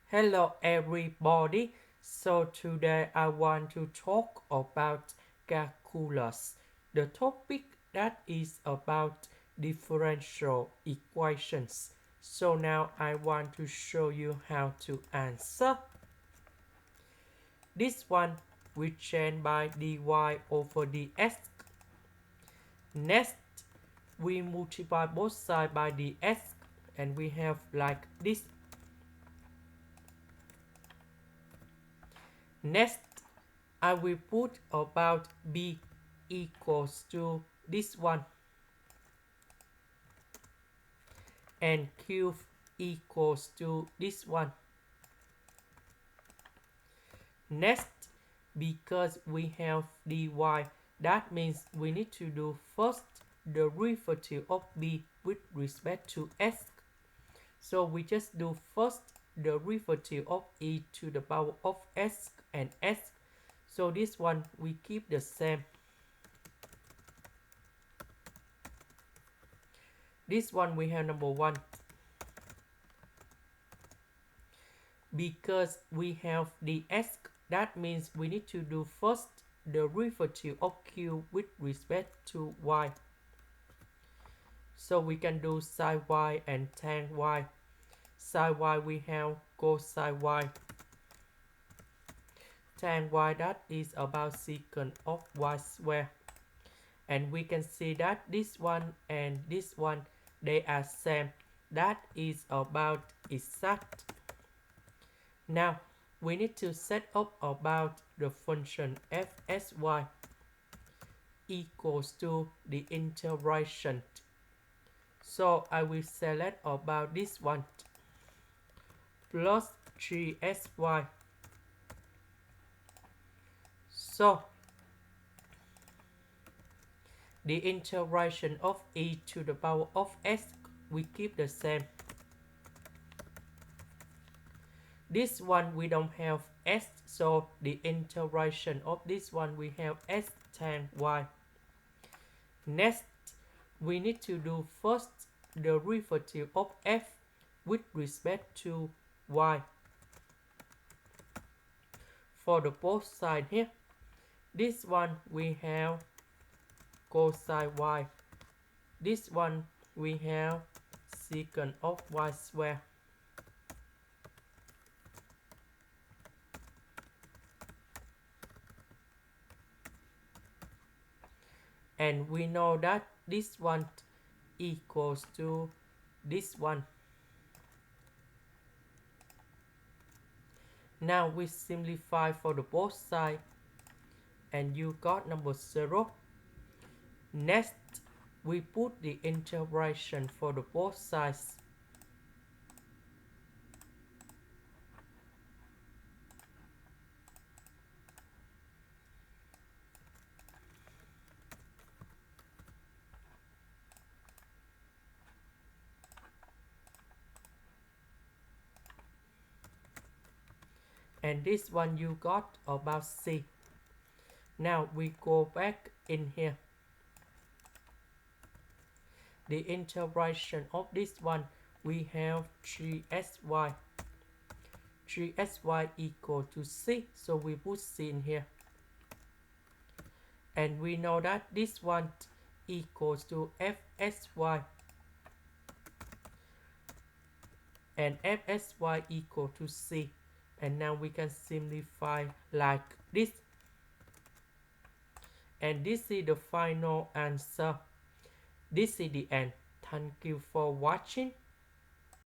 Hello everybody. So today I want to talk about calculus. The topic that is about differential equations. So now I want to show you how to answer. This one we change by dy over dx. Next we multiply both sides by dx and we have like this. Next, I will put about b equals to this one and q equals to this one. Next, because we have dy, that means we need to do first the derivative of b with respect to s. So we just do first the derivative of e to the power of s and s. So this one we keep the same. This one we have number 1. Because we have the s, that means we need to do first the derivative of q with respect to y. So we can do sine y and tan y. Sine y we have cosine y. Tan y that is about secant of y square. And we can see that this one and this one they are same. That is about exact. Now we need to set up about the function fsy equals to the integration. So I will select about this one plus 3sy. So the integration of e to the power of s we keep the same. This one we don't have s, so the integration of this one we have s tan y. Next, we need to do first the derivative of f with respect to y. For the both sides here, this one we have cosine y. This one we have secant of y square. And we know that this one equals to this one. Now we simplify for the both sides and you got number 0. Next, we put the integration for the both sides. And this one you got about c. Now we go back in here. The integration of this one we have 3sy. 3sy equal to c, so we put c in here. And we know that this one equals to fsy. And fsy equal to c. And now we can simplify like this. And this is the final answer. This is the end. Thank you for watching.